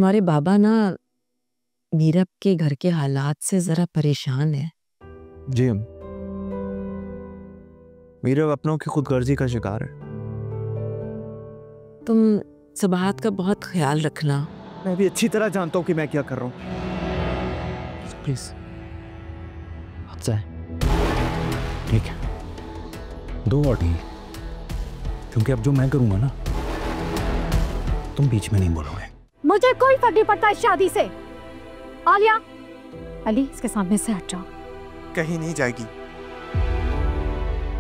तुम्हारे बाबा ना मीरब के घर के हालात से जरा परेशान है। जी हम मीरब अपनों की खुदगर्जी का शिकार है। तुम सबाहत का बहुत ख्याल रखना। मैं भी अच्छी तरह जानता हूँ कि मैं क्या कर रहा हूँ। प्लीज आप जाए। ठीक है, दो और ठीक, क्योंकि अब जो मैं करूंगा ना तुम बीच में नहीं बोलोगे। मुझे कोई फर्क नहीं पड़ता इस शादी से। आलिया, अली इसके सामने से हट जाओ। कहीं नहीं जाएगी।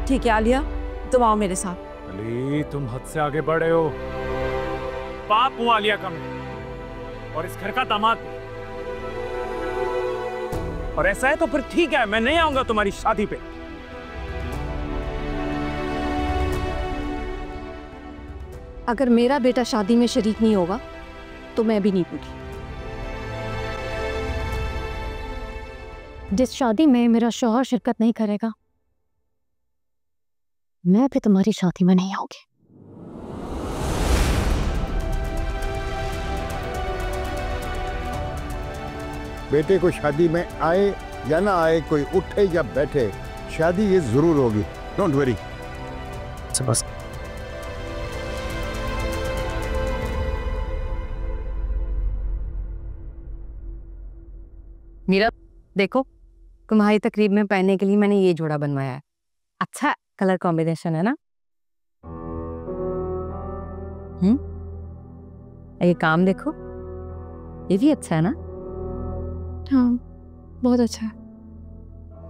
ठीक है आलिया, तुम आओ मेरे साथ। अली तुम हद से आगे बढ़ रहे हो। बाप हूं आलिया का मैं, और इस घर का दामाद। और ऐसा है तो फिर ठीक है, मैं नहीं आऊंगा तुम्हारी शादी पे। अगर मेरा बेटा शादी में शरीक नहीं होगा तो मैं भी नहीं पूछी। जिस शादी में मेरा शौहर शिरकत नहीं करेगा मैं भी तुम्हारी शादी में नहीं आऊंगी। बेटे को शादी में आए या ना आए, कोई उठे या बैठे, शादी ये जरूर होगी। Don't worry. बस मीरा देखो, तुम्हारी तकरीब में पहनने के लिए मैंने ये जोड़ा बनवाया है। अच्छा कलर कॉम्बिनेशन है ना? ये काम देखो, ये भी अच्छा है ना? हाँ बहुत अच्छा है।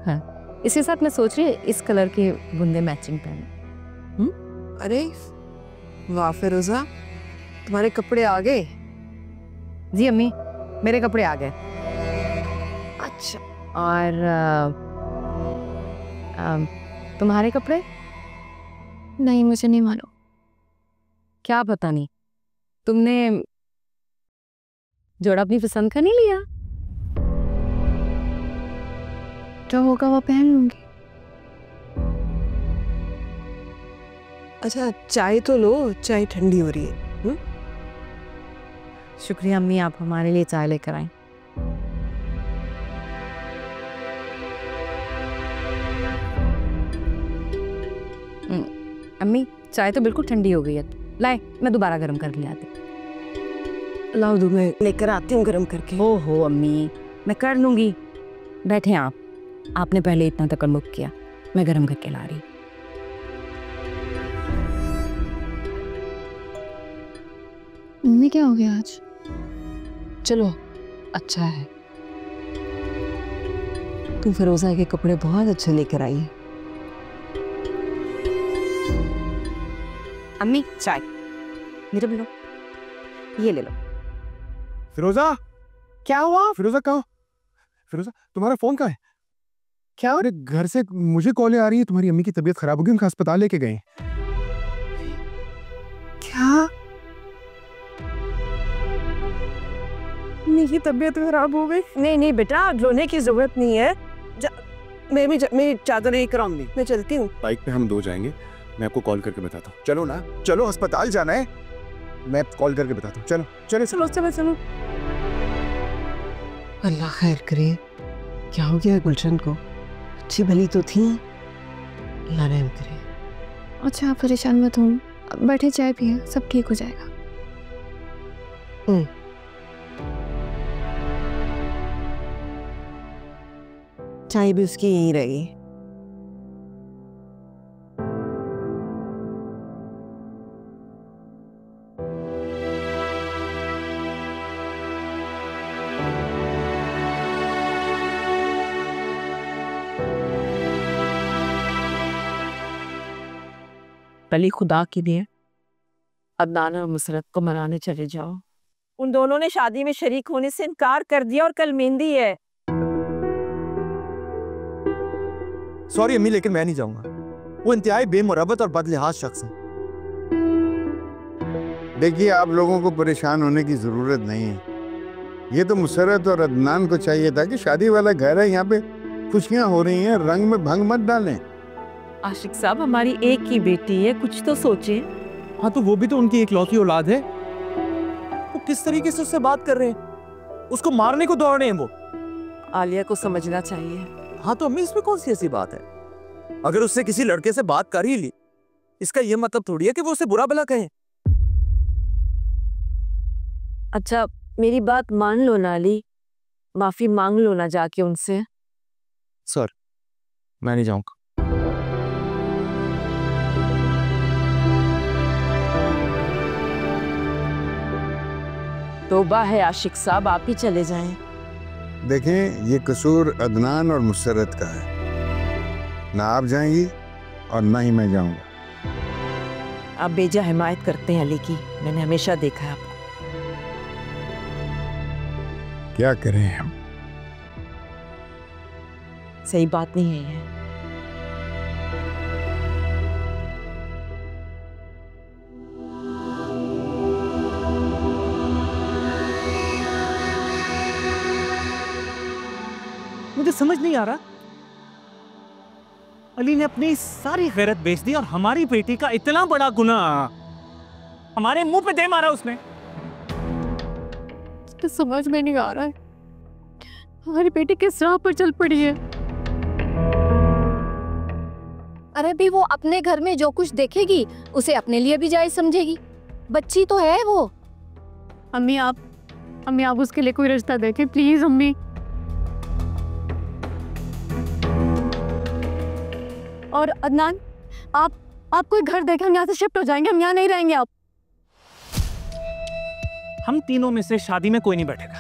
हाँ, इसके साथ मैं सोच रही इस कलर के बुंदे मैचिंग पहने। अरे वाह फिरोजा, तुम्हारे कपड़े आ गए। जी अम्मी, मेरे कपड़े आ गए। अच्छा, और तुम्हारे कपड़े? नहीं मुझे नहीं मालूम। क्या पता नहीं, तुमने जोड़ा अपनी पसंद का नहीं लिया? जो होगा वो पहन लूंगी। अच्छा चाय तो लो, चाय ठंडी हो रही है। शुक्रिया अम्मी, आप हमारे लिए चाय लेकर आए। अम्मी चाय तो बिल्कुल ठंडी हो गई है, लाए मैं दोबारा गर्म कर ले आती। लाओ दो, मैं लेकर आती हूँ गर्म करके। ओहो अम्मी, मैं कर लूंगी, बैठे आप। आपने पहले इतना तकल्लुफ़ किया, मैं गर्म करके ला रही। मम्मी क्या हो गया आज? चलो अच्छा है, तुम फिरोजा के कपड़े बहुत अच्छे लेकर आई। अम्मी चाय मेरे भी लो, ये ले लो। फिरोजा, क्या हुआ? फिरोजा कहाँ? फिरोजा तुम्हारा फोन कहाँ है? क्या? अरे घर से मुझे कॉलें आ रही है, तुम्हारी अम्मी की तबीयत खराब हो गई, उनका अस्पताल लेके गए। क्या? अम्मी की तबीयत खराब हो गई? नहीं नहीं बेटा, रोने की जरूरत नहीं है। मैं चादर नहीं कराऊंगी, मैं चलती हूँ। बाइक पे हम दो जाएंगे, मैं आपको कॉल करके बताता हूँ। चलो ना, चलो अस्पताल जाना है, मैं कॉल करके बताता हूँ। चलो चलो चलो चलो चलो। अल्लाह खैर करे। क्या हो गया गुलशन को? अच्छी भली तो थी, अल्लाह रहम करे। अच्छा आप परेशान मत हो, बैठे चाय पिए, सब ठीक हो जाएगा। चाय भी उसकी यहीं रहेगी। पहले खुदा के लिए अदनान और मुसरत को मनाने चले जाओ। उन दोनों ने शादी में शरीक होने से इनकार कर दिया और कल मेहंदी है। सॉरी अम्मी, लेकिन मैं नहीं जाऊंगा। वो इंतहाई बेमुरब्बत और बदलिहाज शख्स है। देखिए आप लोगों को परेशान होने की जरूरत नहीं है, ये तो मुसरत और अदनान को चाहिए था कि शादी वाला घर है, यहाँ पे खुशियां हो रही हैं, रंग में भंग मत डालें। आशिक साहब, हमारी एक ही बेटी है, कुछ तो सोचें। हाँ तो वो भी तो उनकी इकलौती औलाद है। वो किस तरीके से उससे बात कर रहे हैं, उसको मारने को दौड़ रहे हैं वो। आलिया को समझना चाहिए। हाँ तो अम्मी इसमें कौन सी ऐसी बात है? अगर उससे किसी लड़के से बात कर ही ली, इसका ये मतलब थोड़ी है कि वो उसे बुरा भला कहे। अच्छा मेरी बात मान लो ना अली, माफी मांग लो ना जाके उनसे। सर मैं नहीं जाऊंगा। तौबा है आशिक साहब, आप ही चले जाएं। देखें, ये कसूर अदनान और मुसरत का है। ना आप जाएंगी और ना ही मैं जाऊंगा। आप बेजा हिमायत करते हैं अली की, मैंने हमेशा देखा है आपको। क्या करें हम? सही बात नहीं है ये। मुझे समझ नहीं आ रहा, अली ने अपनी सारी गैरत बेच दी और हमारी बेटी का इतना बड़ा गुनाह हमारे मुंह पे दे मारा उसने। तो समझ में नहीं आ रहा है हमारी बेटी किस राह पर चल पड़ी है। अरे भी वो अपने घर में जो कुछ देखेगी उसे अपने लिए भी जायज समझेगी। बच्ची तो है वो। अम्मी आप उसके लिए कोई रिश्ता देखें प्लीज अम्मी। और अदनान आप कोई घर देखें, हम यहाँ से शिफ्ट हो जाएंगे, हम यहाँ नहीं रहेंगे। आप हम तीनों में से शादी में कोई नहीं बैठेगा,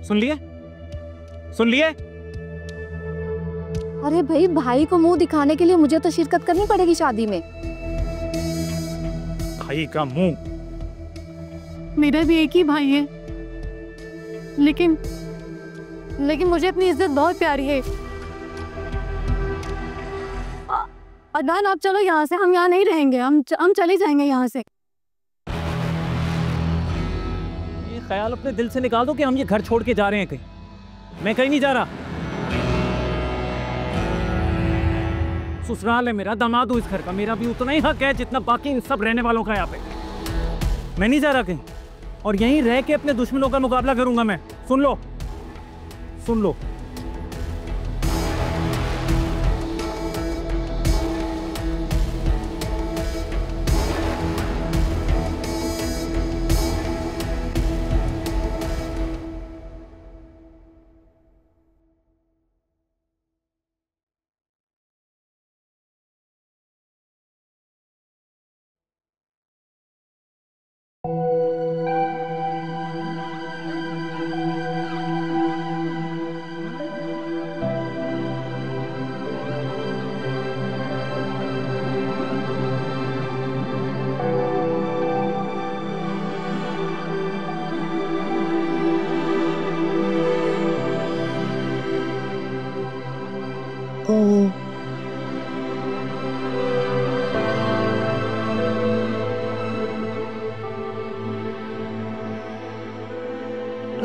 सुन लिए? सुन लिए? अरे भाई को मुंह दिखाने के लिए मुझे तो शिरकत करनी पड़ेगी शादी में। भाई का मुंह? मेरा भी एक ही भाई है, लेकिन मुझे अपनी इज्जत बहुत प्यारी है। अदनान आप चलो यहाँ से, हम यहाँ नहीं रहेंगे, हम चले जाएंगे यहाँ से। ये ख्याल अपने दिल से निकाल दो कि हम ये घर छोड़ के जा रहे हैं कहीं। मैं कहीं नहीं जा रहा। ससुराल है मेरा, दामाद हूं इस घर का, मेरा भी उतना ही हक है जितना बाकी इन सब रहने वालों का यहाँ पे। मैं नहीं जा रहा कहीं, और यहीं रह के अपने दुश्मनों का मुकाबला करूंगा मैं। सुन लो, सुन लो।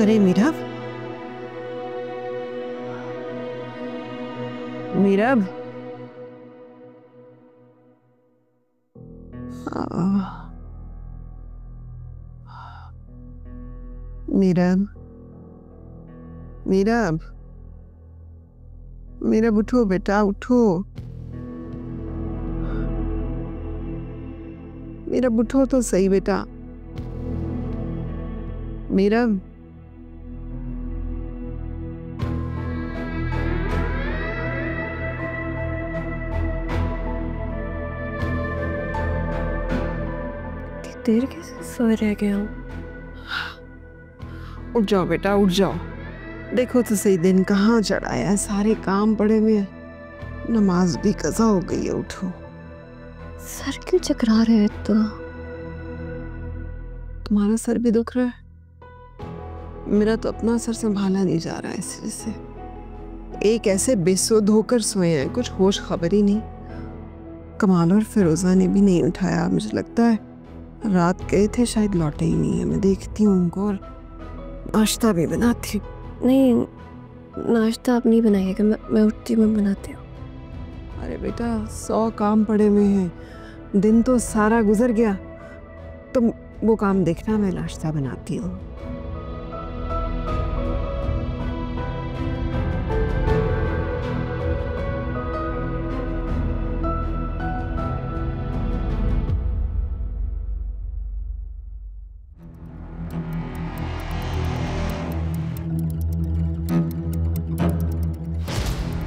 अरे मीरब, मीरब, मीरब, मीरब, मीरब उठो बेटा उठो। मीरब उठो तो सही बेटा। मीरब, देर कैसे सोए रह गए हम? उठ जाओ बेटा उठ जाओ। देखो तो सही दिन कहाँ चढ़ाया है, सारे काम पड़े हुए हैं, नमाज भी कज़ा हो गई है। उठो। सर क्यों चकरा रहे हैं तो? तुम्हारा सर भी दुख रहा है? मेरा तो अपना सर संभाला नहीं जा रहा है, इसलिए से एक ऐसे बेसुध होकर सोए हैं, कुछ होश खबर ही नहीं। कमाल और फिरोजा ने भी नहीं उठाया, मुझे लगता है रात गए थे, शायद लौटे ही नहीं है। मैं देखती हूँ उनको और नाश्ता भी बनाती हूँ। नहीं, नाश्ता आप नहीं बनाइएगा, मैं उठती हूँ, मैं बनाती हूँ। अरे बेटा 100 काम पड़े हुए हैं, दिन तो सारा गुजर गया, वो काम देखना, मैं नाश्ता बनाती हूँ।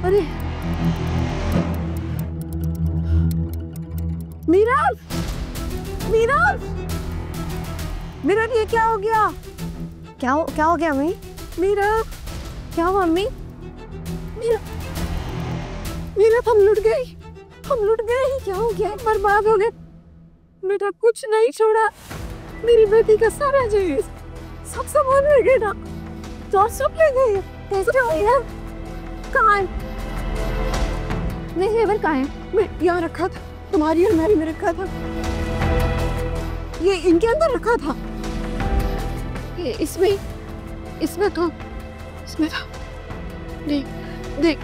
अरे मीरा, मीरा, मीरा, ये क्या हो गया? क्या हो गया मम्मी? मीरा, क्या हुआ मम्मी? मीरा, मीरा, हम लुट गई, हम लुट गए। क्या हो गया? बर्बाद हो गए बेटा, कुछ नहीं छोड़ा। मेरी बेटी का सारा चीज, सब सामान ले गए ना, तो सब ले गए। कैसे हो गया? कहाँ है? मेरे जेवर कहाँ है? मैं यहाँ रखा था, तुम्हारी अलमारी में रखा था, ये इनके अंदर रखा था, ये इसमें था। देख देख,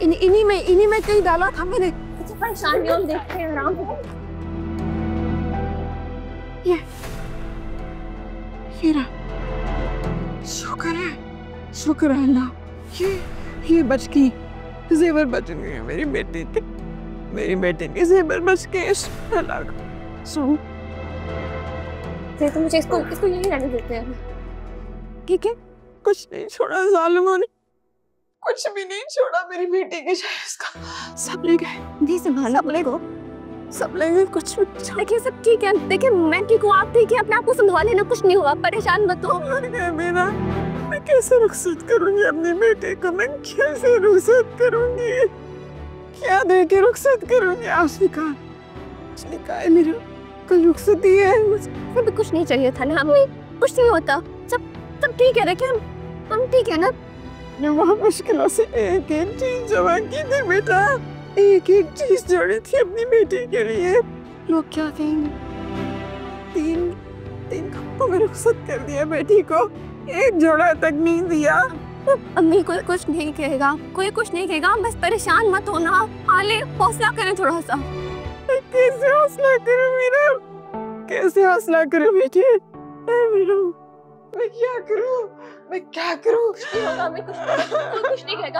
इन्हीं में कहीं डाला था मैंने। परेशान नहीं, हम देखते हैं आराम से। ये रहा, शुक्र है अल्लाह, ये बच गई, जेवर बच गए मेरी बेटी के जेवर बच गए। सुन, तो मुझे इसको यहीं रहने देते हैं। ठीक है, कुछ नहीं छोड़ा जालिमों ने, कुछ भी नहीं छोड़ा मेरी बेटी के जायज का, सब ले गए। नहीं संभालना पड़ेगा, सब ले गए, कुछ भी। देखिए सब ठीक है, देखिए मैं ठीक हूँ, आप ठीक है, अपने आप को संभाल लेना, कुछ नहीं हुआ, परेशान मत हो। मेरा, मैं कैसे रुखसत करूंगी अपनी बेटे को, मैं कैसे रुखसत करूंगी, क्या दे के रुखसत करूंगी? उसने कहा है मेरा कल रुखसती है, मुझे कुछ नहीं चाहिए था ना हमें, कुछ नहीं होता, सब ठीक है। देखिए हम ठीक है ना। बहुत मुश्किलों से एक चीज जमा की थी बेटा, एक चीज जोड़ी थी अपनी बेटी के लिए। लोग क्या कहेंगे? तीन कपड़ों में रुखसत कर दिया बेटी को, एक जोड़ा तक नहीं दिया। अम्मी कोई कुछ नहीं कहेगा, कोई कुछ नहीं कहेगा, बस परेशान मत होना, आले हौसला करें थोड़ा सा। कैसे हौसला करूं मेरा, कैसे हौसला करूं बेटी? मैं क्या करूं? कुछ नहीं कहेगा।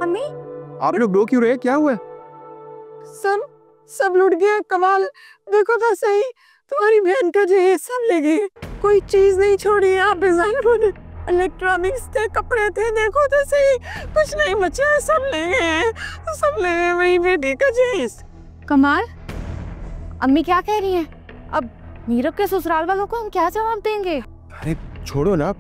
अम्मी आप लोग रो क्यों रहे, क्या हुआ? सब लुट गया। कमाल, देखो तो सही, तुम्हारी बहन का जहेज सब ले गए, कोई चीज नहीं छोड़ी यहाँ पे। इलेक्ट्रॉनिक्स थे, कपड़े थे, देखो तो सही, कुछ नहीं बचा, सब ले गए मेरी बेटी का जहेज। कमाल, अम्मी क्या कह रही हैं? अब मीरब के ससुराल वालों को हम क्या जवाब देंगे? अरे छोड़ो ना,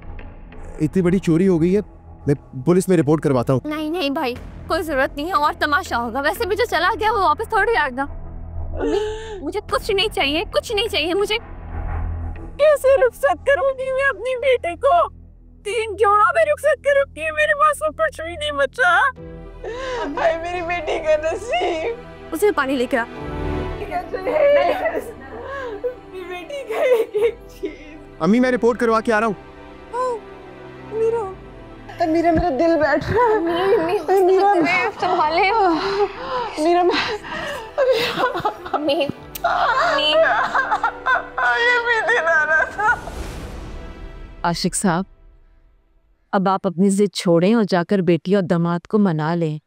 इतनी बड़ी चोरी हो गई है, मैं पुलिस में रिपोर्ट करवाता हूँ। नहीं भाई, कोई जरूरत नहीं है, और तमाशा होगा। वैसे भी जो चला गया वो वापस थोड़ी आएगा। मुझे कुछ नहीं चाहिए मुझे। कैसे रुखसत करूंगी मैं अपनी बेटे को? 3 जोड़ा में रुखसत करूंगी, मेरे पास कुछ भी नहीं बचा। हाय मेरी बेटी का नसीब। उसे पानी लेकर आ। बेटी का एक चीज। अम्मी मैं रिपोर्ट करवा के आ रहा हूँ। मेरा दिल बैठ रहा है। मेरा संभाले। ये भी दिन आ रहा था। आशिक साहब, अब आप अपनी जिद छोड़ें और जाकर बेटी और दामाद को मना लें,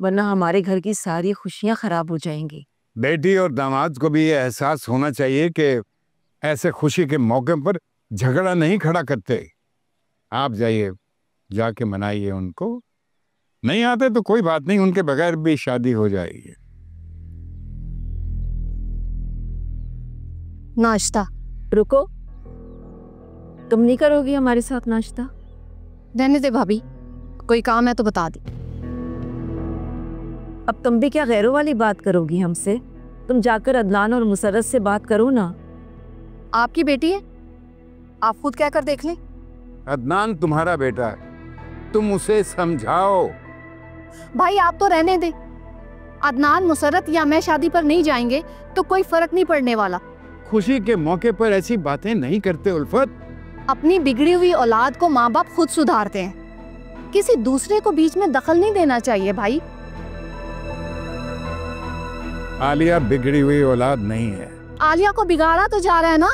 वरना हमारे घर की सारी खुशियां खराब हो जाएंगी। बेटी और दामाद को भी ये एहसास होना चाहिए कि ऐसे खुशी के मौके पर झगड़ा नहीं खड़ा करते। आप जाइए, जाके मनाइए उनको, नहीं आते तो कोई बात नहीं, उनके बगैर भी शादी हो जाएगी। नाश्ता। रुको, तुम नहीं करोगी हमारे साथ नाश्ता? रहने दे भाभी, कोई काम है तो बता दी। अब तुम भी क्या गैरों वाली बात करोगी हमसे? तुम जाकर अदनान और मुसरत से बात करो ना। आपकी बेटी है, आप खुद क्या कर देख लें। अदनान तुम्हारा बेटा है, तुम उसे समझाओ। भाई आप तो रहने दे, अदनान, मुसरत या मैं शादी पर नहीं जाएंगे तो कोई फर्क नहीं पड़ने वाला। खुशी के मौके पर ऐसी बातें नहीं करते उल्फत। अपनी बिगड़ी हुई औलाद को माँ बाप खुद सुधारते हैं, किसी दूसरे को बीच में दखल नहीं देना चाहिए भाई। आलिया बिगड़ी हुई औलाद नहीं है, आलिया को बिगाड़ा तो जा रहा है ना,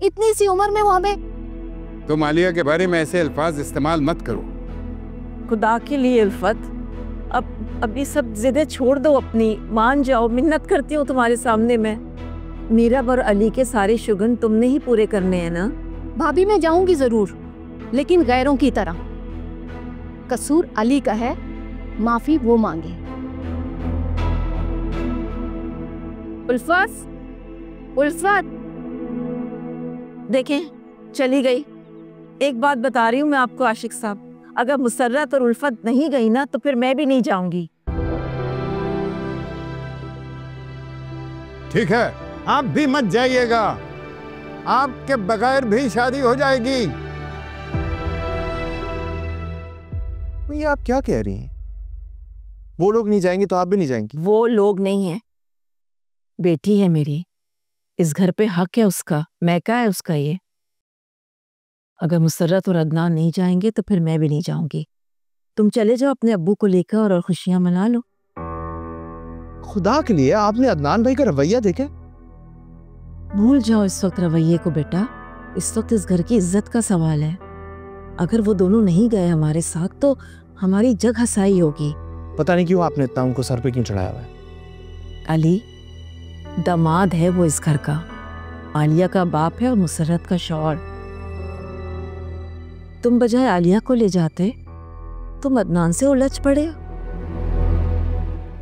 इतनी सी उम्र में वो हमें। तुम आलिया के बारे में ऐसे अल्फाज इस्तेमाल मत करो। खुदा के लिए उल्फत, अब ये सब जिद्दें छोड़ दो अपनी, मान जाओ, मिन्नत करती हूँ तुम्हारे सामने मैं। मीरा और अली के सारे शुगन तुमने ही पूरे करने हैं ना? भाभी मैं जाऊंगी जरूर, लेकिन गैरों की तरह। कसूर अली का है, माफी वो मांगे। उल्फत देखें, चली गई। एक बात बता रही हूँ मैं आपको आशिक साहब, अगर मुसर्रत और उल्फत नहीं गई ना तो फिर मैं भी नहीं जाऊंगी। ठीक है, आप भी मत जाइएगा, आपके बगैर भी शादी हो जाएगी। ये आप क्या कह रही हैं? वो लोग नहीं जाएंगे तो आप भी नहीं जाएंगी? वो लोग नहीं है, बेटी है मेरी, इस घर पे हक है उसका, मैका है उसका ये। अगर मुसर्रत और अदनान नहीं जाएंगे तो फिर मैं भी नहीं जाऊंगी। तुम चले जाओ अपने अब्बू को लेकर और खुशियां मना लो। खुदा के लिए आपने अदनान भाई का रवैया देखा? भूल जाओ इस वक्त रवैये को बेटा, इस वक्त इस घर की इज्जत का सवाल है। अगर वो दोनों नहीं गए हमारे साथ तो हमारी जग हसाई होगी। पता नहीं क्यों आपने इतना उनको सर पे क्यों चढ़ाया हुआ है? अली दामाद है वो इस घर का, आलिया का बाप है और मुसर्रत का शौहर। तुम बजाय आलिया को ले जाते तुम अदनान से उलझ पड़े।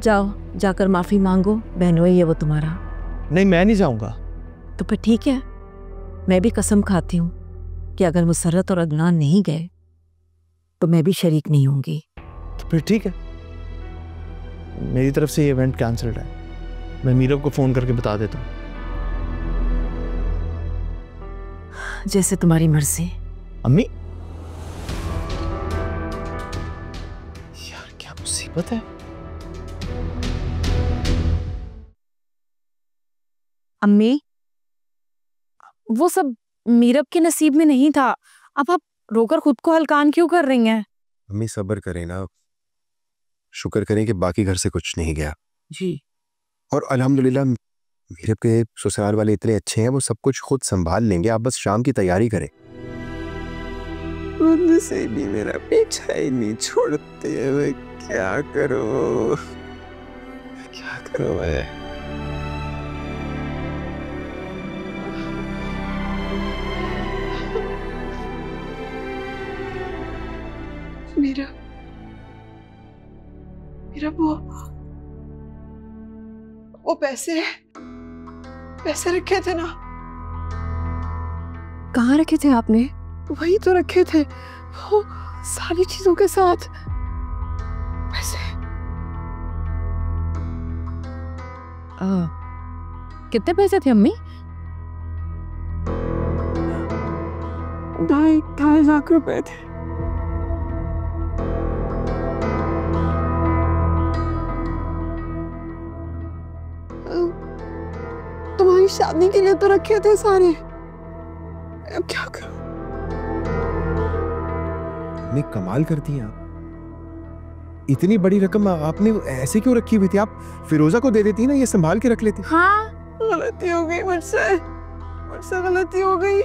जाओ जाकर माफी मांगो, बहनोई है वो तुम्हारा। नहीं, मैं नहीं जाऊंगा। तो फिर ठीक है, मैं भी कसम खाती हूँ कि अगर मुसर्रत और अदनान नहीं गए तो मैं भी शरीक नहीं होंगी। तो फिर ठीक है, मेरी तरफ से ये इवेंट कैंसिल्ड है। मैं मीरा को फोन करके बता देता हूँ। जैसे तुम्हारी मर्जी। अम्मी, यार क्या मुसीबत है। अम्मी, वो सब मीरब के नसीब में नहीं था, अब आप रोकर खुद को हलकान क्यों कर रही हैं? अम्मी सब्र करें ना, शुक्र करें कि बाकी घर से कुछ नहीं गया जी। और अल्हम्दुलिल्लाह मीरब के ससुराल वाले इतने अच्छे हैं, वो सब कुछ खुद संभाल लेंगे। आप बस शाम की तैयारी करें। से भी मेरा पीछा ही नहीं छोड़ते, मैं क्या करूं, क्या करूं मैं। मेरा वो पैसे रखे थे ना। कहाँ रखे थे आपने? वही तो रखे थे, वो सारी चीजों के साथ पैसे। कितने पैसे थे अम्मी? 2.5 लाख रुपए थे। तुम्हारी शादी के लिए तो रखे थे सारे, अब क्या करूं। अम्मी कमाल करती हैं आप, इतनी बड़ी रकम आपने ऐसे क्यों रखी हुई थी? आप फिरोजा को दे देती ना, ये संभाल के रख लेती। हाँ, गलती हो गई मुझसे गलती हो गई।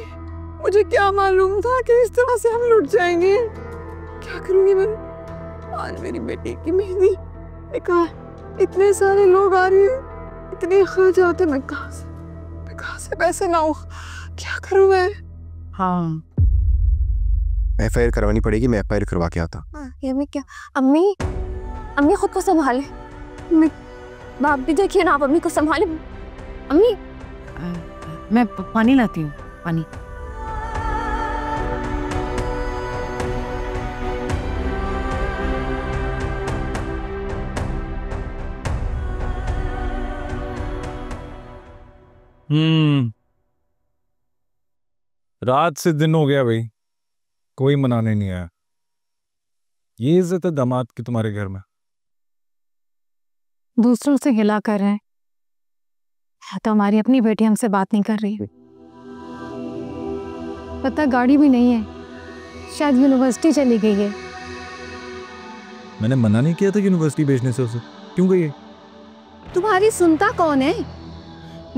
मुझे क्या मालूम था कि इस तरह से हम लुट जाएंगे। क्या करूंगी मैं? आज मेरी बेटी की मेहंदी, निकाह, इतने सारे लोग आ रहे हैं, इतने खर्चात हैं, मैं कहाँ से पैसे लाऊं? क्या करूं मैं? हाँ, FIR करवानी पड़ेगी, मैं FIR करवा के आता। ये मैं क्या? अम्मी खुद को संभाले। बाप भी देखिए ना, आप अम्मी को संभाले। अम्मी, मैं पानी लाती हूँ, पानी। रात से दिन हो गया भाई, कोई मनाने नहीं आया। ये इज्जत है दामाद की तुम्हारे घर में? दूसरों से गिला कर रहे हैं, तो हमारी अपनी बेटी हमसे बात नहीं कर रही। पता गाड़ी भी नहीं है, शायद यूनिवर्सिटी चली गई है। मैंने मना नहीं किया था यूनिवर्सिटी भेजने से उसे, क्यों गई है? तुम्हारी सुनता कौन है?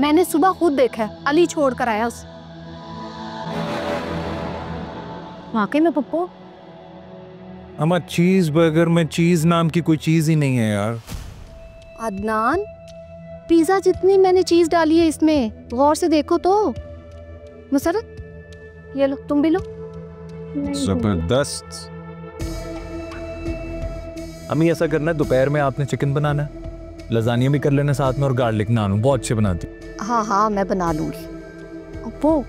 मैंने सुबह खुद देखा है, अली छोड़ कर आया उसे। वाकई में पप्पू? अम्मा चीज बर्गर में चीज नाम की कोई चीज ही नहीं है यार। अदनान, पिज्जा जितनी मैंने चीज डाली है इसमें, गौर से देखो तो। मुसरत, ये लो, तुम भी लो। जबरदस्त। अम्मी ऐसा करना है, दोपहर में आपने चिकन बनाना है, लजानिया भी कर लेना साथ में, और गार्लिक नान बहुत अच्छे बनाती। हाँ हाँ, मैं बना लूंगी। पप्पू,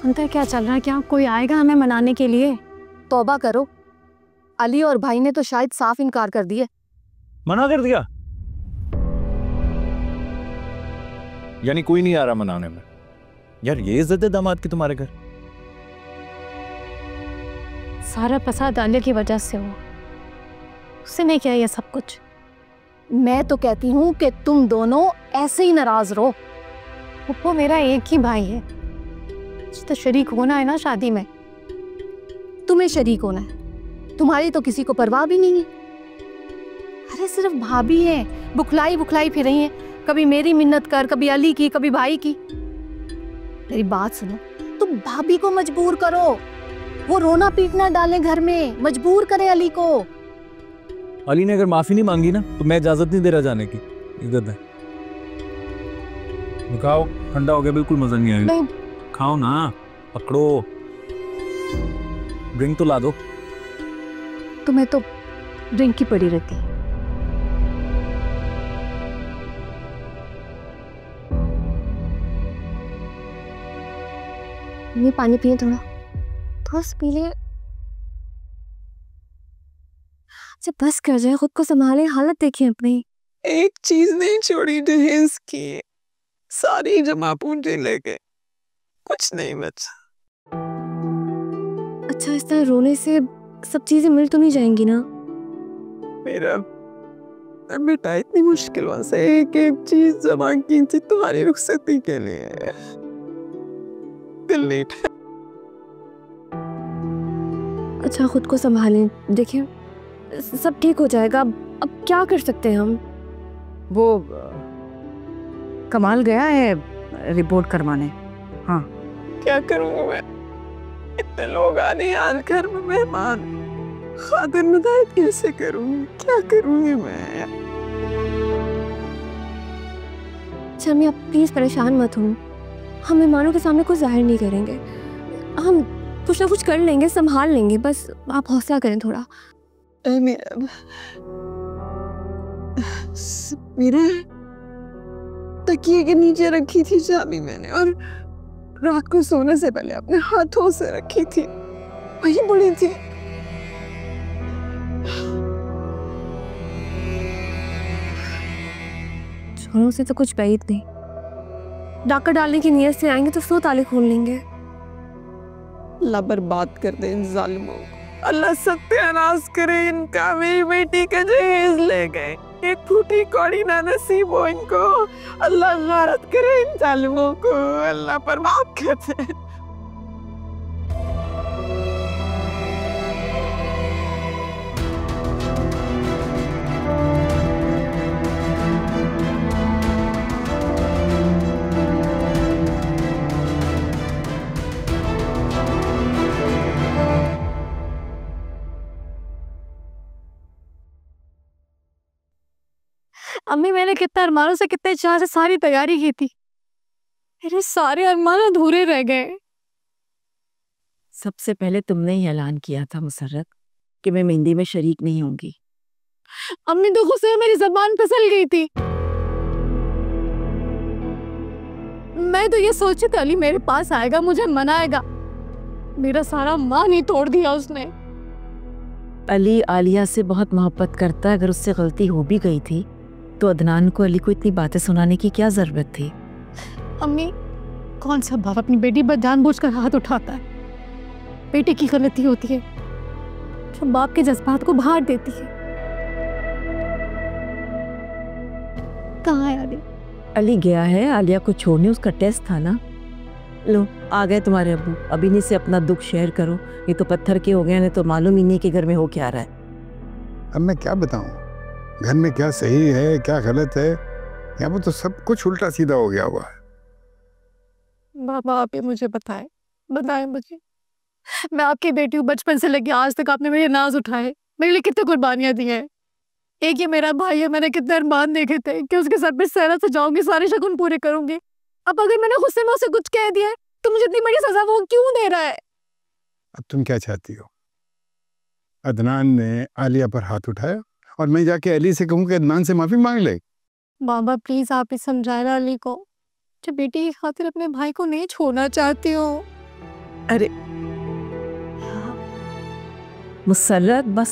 अंतर क्या चल रहा है? क्या कोई आएगा हमें मनाने के लिए? तौबा करो, अली और भाई ने तो शायद साफ इनकार कर दिया। मना कर दिया? यानी कोई नहीं आ रहा मनाने में? यार ये इज्जत है दामाद की तुम्हारे घर? सारा फसाद आलिया की वजह से हुआ, उससे नहीं किया ये सब कुछ। मैं तो कहती हूँ कि तुम दोनों ऐसे ही नाराज रहो। पप्पू, मेरा एक ही भाई है, तो शरीक होना है ना शादी में। तुम्हें शरीक होना है, तुम्हारी तो किसी को परवाह भी नहीं है। अरे सिर्फ भाभी है, बुखलाई बुखलाई फिर रही है, कभी मेरी मिन्नत कर, कभी अली की, कभी भाई की। मेरी बात सुनो, तुम भाभी को मजबूर करो, वो रोना पीटना डाले घर में, मजबूर करे अली को। अली ने अगर माफी नहीं मांगी ना तो मैं इजाजत नहीं दे रहा जाने की। इज्जत है। खाओ, ठंडा हो गया, बिल्कुल मजा नहीं आएगा। नहीं, खाओ ना, पकड़ो, ड्रिंक तो ला दो। तुम्हें तो ड्रिंक की पड़ी रहती है। ये पानी पिए, थोड़ा थोड़ा सा पी ले। जब बस कर जाए, खुद को संभाले, हालत देखिए अपनी। एक चीज नहीं छोड़ी जहेज की, सारी जमा पूंजी ले गए, कुछ नहीं बचा। अच्छा, इस तरह रोने से सब चीजें मिल तो नहीं जाएंगी ना? मेरा बेटा इतनी मुश्किलों से एक एक चीज जमा की थी तुम्हारी रुखसती के लिए, दिल नहीं था। अच्छा, खुद को संभालें, देखिए सब ठीक हो जाएगा। अब क्या कर सकते हैं हम? वो कमाल गया है रिपोर्ट करवाने। हाँ, क्या करूँगा मैं? इतने लोग आने आज घर में मेहमान, खातिर निदायत कैसे करूँगी? क्या करूँगी मैं? शर्मी, आप प्लीज परेशान मत हो, हम मेहमानों के सामने कुछ जाहिर नहीं करेंगे, हम कुछ ना कुछ कर लेंगे, संभाल लेंगे, बस आप हौसला करें थोड़ा। मेरे तकिए के नीचे रखी थी चाबी मैंने, और रात को सोने से पहले अपने हाथों से रखी थी, वही पड़ी थी। छोरों से तो कुछ बैद नहीं, डाका डालने की नीयत से आएंगे तो 100 ताले खोल लेंगे। अल्लाह बर्बाद कर दे इन जालिमों को, अल्लाह सत्यानाश करे इनका। मेरी बेटी का जहेज ले गए, एक फूटी कौड़ी ना नसीब हो इनको। अल्लाह गारत करे इन जालिमों को, अल्लाह बर्बाद कर दे। अम्मी, मैंने कितने अरमानों से, कितने चाह से सारी तैयारी की थी, मेरे सारे अरमान अधूरे रह गए। सबसे पहले तुमने ही ऐलान किया था मुसर्रत कि मैं मेहंदी में शरीक नहीं होंगी। अम्मी तो गुस्से में मेरी जबान फिसल गई थी। मैं तो ये सोची थी अली मेरे पास आएगा, मुझे मनाएगा, मेरा सारा मान ही तोड़ दिया उसने। अली आलिया से बहुत मोहब्बत करता है, अगर उससे गलती हो भी गई थी तो अदनान को अली को इतनी बातें सुनाने की क्या जरूरत थी? अम्मी, कौन सा बाप अपनी बेटी पर जानबूझकर हाथ उठाता है? बेटी की गलती होती है जो बाप के जज्बात को बाहर देती है। कहाँ है अली? अली गया है आलिया को छोड़ने, उसका टेस्ट था ना। लो आ गए तुम्हारे अब्बू, अभी नहीं से अपना दुख शेयर करो, ये तो पत्थर के हो गए हैं, तो मालूम ही नहीं कि घर में हो क्या रहा है। अब मैं क्या बताऊं, घर में क्या सही है क्या गलत है, यहाँ पर तो सब कुछ उल्टा सीधा हो गया हुआ है। बाबा आप ही मुझे बताएं मुझे। मैं आपकी बेटी हूँ, बचपन से लेके आज तक आपने मेरे नाज उठाए, मेरे लिए कितने कुर्बानियां दी हैं। एक ये मेरा भाई है, मैंने कितने अरमान देखे थे कि उसके सर पे सहरा सजाऊंगी, सारे शगुन पूरे करूंगी। अब अगर मैंने गुस्से में उसे कुछ कह दिया है तो मुझे इतनी बड़ी सजा वो क्यों दे रहा है? अब तुम क्या चाहती हो? अदनान ने आलिया पर हाथ उठाया और मैं जाके अली से कहूँ कि अदनान से माफी मांग ले? बाबा प्लीज आप ही समझाए ना अली को, जब बेटी की खातिर अपने भाई को नहीं छोड़ना चाहती हो। अरे मुसर्रत बस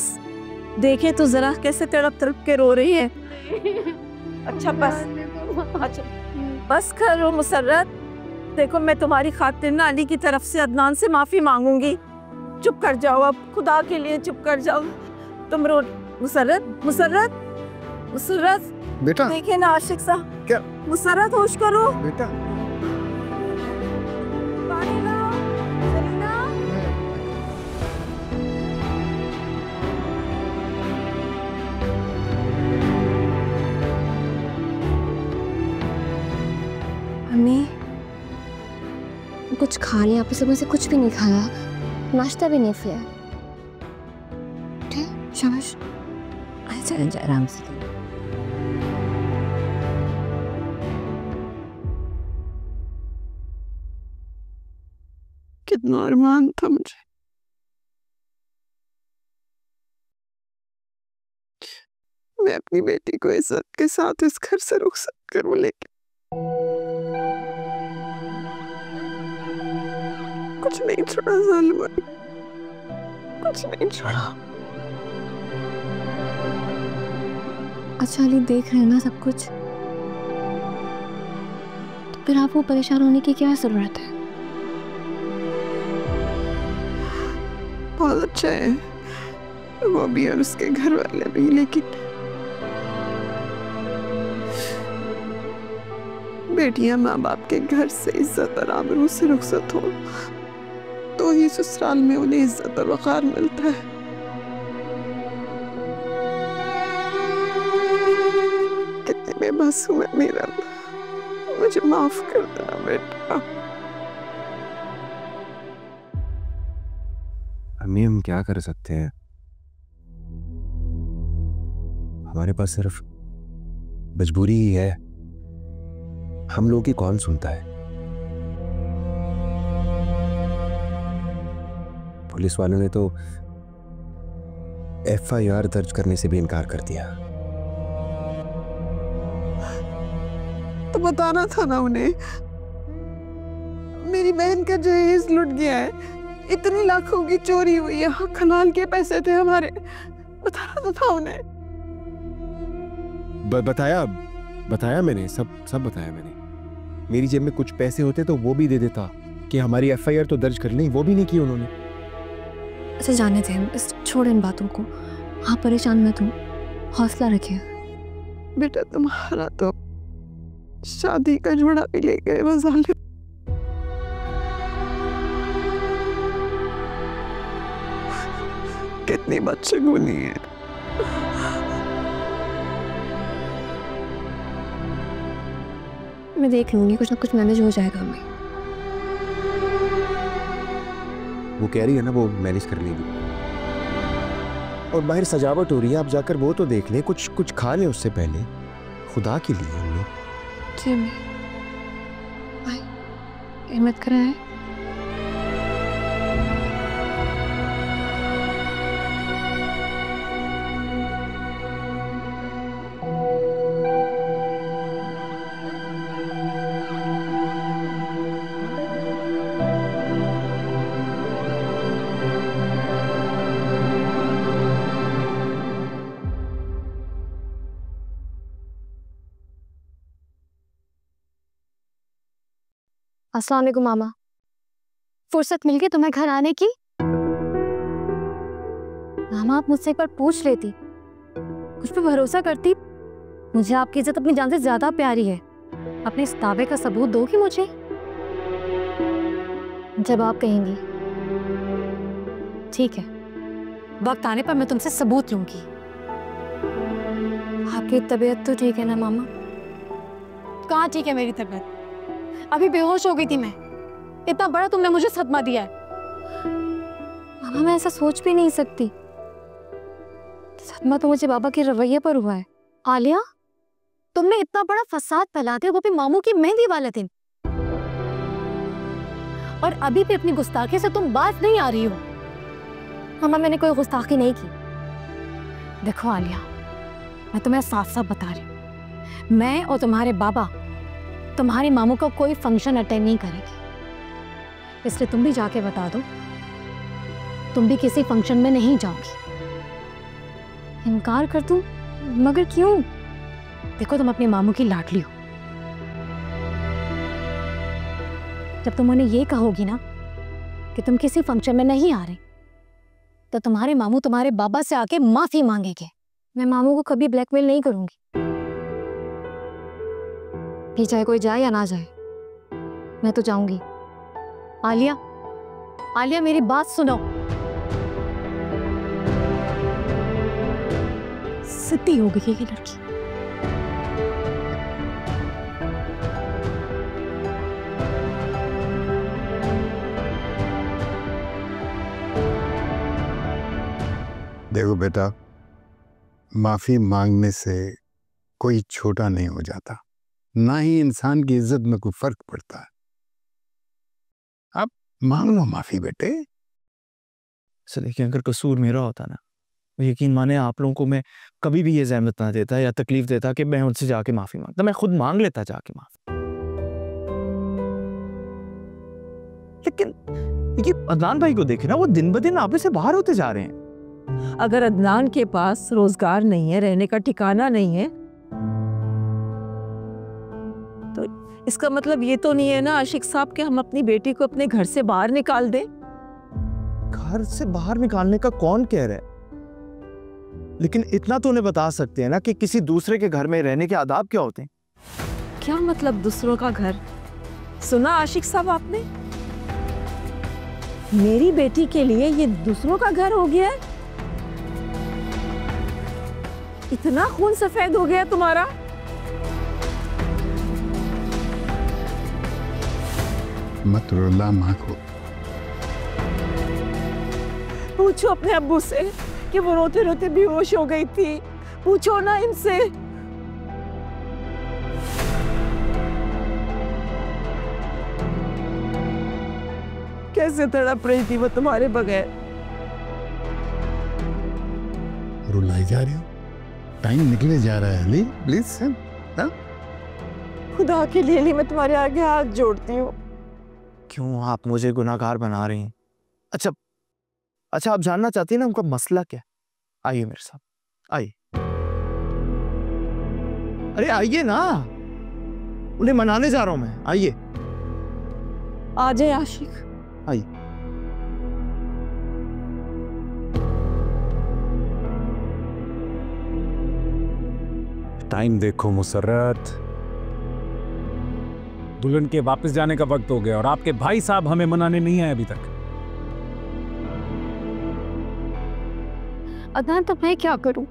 देखे तो जरा कैसे तड़प तड़प के रो रही है। अच्छा बस करो मुसर्रत, देखो मैं तुम्हारी खातिर ना अली की तरफ से अदनान से माफी मांगूंगी। चुप कर जाओ अब, खुदा के लिए चुप कर जाओ। तुम रो मुसर्रत बेटा देखे ना आशिक सा। क्या? मुसर्रत होश करो बेटा पानी लाओ, सरीना। अम्मी कुछ खा लिया? आपने सुबह से कुछ भी नहीं खाया, नाश्ता भी नहीं किया। ठीक शाबाश, चल जा आराम से। कितना अरमान था मुझे, मैं अपनी बेटी को इज्जत के साथ इस घर से रुखसत करूं, लेकिन कुछ नहीं छोड़ा जालिमा, कुछ नहीं छोड़ा। अच्छा अली देख रहे हैं ना सब कुछ, तो फिर आपको परेशान होने की क्या जरूरत है? बहुत अच्छा है वो भी और उसके घर वाले भी, लेकिन बेटियां माँ बाप के घर से इज्जत और आबरू से रुखसत हो तो ही ससुराल में उन्हें इज्जत और वक़ार मिलता है। कितने बेबस हूँ मैं मेरा, मुझे माफ कर देना बेटा। अम्मी हम क्या कर सकते हैं, हमारे पास सिर्फ मजबूरी ही है। हम लोगों की कौन सुनता है? पुलिस वालों ने तो FIR दर्ज करने से भी इनकार कर दिया। तो बताना था ना उन्हें, मेरी बहन का जहेज लुट गया है, इतने लाखों की चोरी हुई है, हक हलाल के पैसे थे हमारे, बताना तो था उन्हें। बताया मैंने, सब बताया मैंने। मेरी जेब में कुछ पैसे होते तो वो भी दे देता कि हमारी FIR तो दर्ज कर लें, वो भी नहीं की उन्होंने। अच्छा जाने थे, बस छोड़ इन बातों को, आप परेशान मत हो, हौसला रखिए। बेटा तुम्हारा तो शादी का जोड़ा भी ले गए वो जालिम। कितनी बदशगुनी है। मैं देख लूंगी, कुछ ना कुछ मैनेज हो जाएगा। हमें वो कह रही है ना वो मैनेज कर लेगी। और बाहर सजावट हो रही है, आप जाकर वो तो देख लें, कुछ खा लें उससे पहले, खुदा के लिए। हमने जी भाई हिम्मत कराएं। अस्सलाम वालेकुम मामा, फुर्सत मिल गई तुम्हें घर आने की? मामा आप मुझसे एक बार पूछ लेती, कुछ पे भरोसा करती। मुझे आपकी इज्जत अपनी जान से ज्यादा प्यारी है, अपने इस दावे का सबूत दोगी मुझे? जब आप कहेंगी। ठीक है, वक्त आने पर मैं तुमसे सबूत लूंगी। आपकी तबीयत तो ठीक है ना मामा? कहाँ ठीक है मेरी तबीयत, अभी बेहोश हो गई थी मैं। इतना बड़ा तुमने मुझे सदमा दिया है। मामा मैं ऐसा सोच भी नहीं सकती। सदमा तो मुझे बाबा के रवैये पर हुआ है। आलिया, तुमने इतना बड़ा फसाद फैला दिया, वो भी मामू की मेहंदी वाले दिन, और अभी भी अपनी गुस्ताखी से तुम बात नहीं आ रही हो। मामा मैंने कोई गुस्ताखी नहीं की। देखो आलिया, मैं तुम्हें साफ साफ बता रही हूँ, मैं और तुम्हारे बाबा तुम्हारे मामू का कोई फंक्शन अटेंड नहीं करेंगे। इसलिए तुम भी जाके बता दो, तुम भी किसी फंक्शन में नहीं जाओगी। इनकार कर दूं? मगर क्यों? देखो तुम अपने मामू की लाडली हो। जब तुम उन्हें ये कहोगी ना कि तुम किसी फंक्शन में नहीं आ रहे, तो तुम्हारे मामू तुम्हारे बाबा से आके माफी मांगेंगे। मैं मामू को कभी ब्लैकमेल नहीं करूंगी, फिर चाहे कोई जाए या ना जाए, मैं तो जाऊंगी। आलिया, आलिया मेरी बात सुनो। सिद्धि हो गई ये लड़की। देखो बेटा, माफी मांगने से कोई छोटा नहीं हो जाता, ना ही इंसान की इज्जत में कोई फर्क पड़ता है। आप मांग लो माफी बेटे। सर देखिए, अगर कसूर मेरा होता ना, यकीन माने आप लोगों को मैं कभी भी ये ज़हमत ना देता या तकलीफ देता कि मैं उनसे जाके माफी मांगता। मैं खुद मांग लेता जाके माफी। लेकिन ये अदनान भाई को देखे ना, वो दिन ब दिन आप से बाहर होते जा रहे हैं। अगर अदनान के पास रोजगार नहीं है, रहने का ठिकाना नहीं है, तो इसका मतलब ये तो नहीं है ना आशिक साहब कि हम अपनी बेटी को अपने घर से बाहर निकाल दें। घर से बाहर निकालने का कौन कह रहा है? लेकिन इतना तो उन्हें बता सकते हैं ना कि किसी दूसरे के घर में रहने के आदाब क्या होते हैं। क्या मतलब दूसरों का घर? सुना आशिक साहब आपने? मेरी बेटी के लिए ये दूसरों का घर हो गया है? इतना खून सफेद हो गया तुम्हारा? मत रुला माँ को। पूछो अपने अब्बू से कि वो रोते रोते बेहोश हो गई थी। पूछो ना इनसे। कैसे तड़प रही थी वो तुम्हारे बगैर। रुलाई जा रही हो? टाइम निकले जा रहा है अली, प्लीज। खुदा के लिए मैं तुम्हारे आगे हाथ जोड़ती हूँ। क्यों आप मुझे गुनाहगार बना रही हैं? अच्छा आप जानना चाहती हैं ना उनका मसला क्या? आइए मेरे साथ, आइए। अरे आइए ना, उन्हें मनाने जा रहा हूं मैं। आइए। आ जाए आशिक, आइए। टाइम देखो मुसर्रत, दुल्हन के वापस जाने का वक्त हो गया और आपके भाई साहब हमें मनाने नहीं आए अभी तक। अदनान, तो मैं क्या करूं?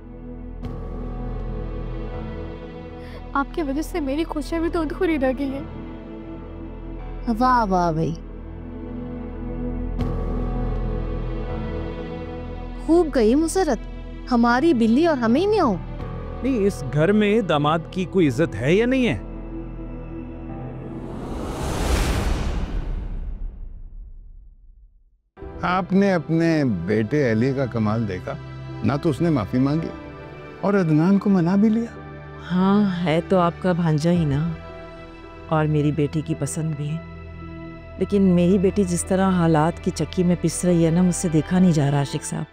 आपकी वजह से मेरी खुशियां भी तो अधूरी रह गई हैं। वाह वाह भाई, खूब गई मुसरत, हमारी बिल्ली और हमें नहीं हो। नहीं, इस घर में दामाद की कोई इज्जत है या नहीं है? आपने अपने बेटे अली का कमाल देखा ना, तो उसने माफी मांगी और अदनान को मना भी लिया। हाँ, है तो आपका भांजा ही ना, और मेरी बेटी की पसंद भी है। लेकिन मेरी बेटी जिस तरह हालात की चक्की में पिस रही है ना, मुझसे देखा नहीं जा रहा आशिक साहब।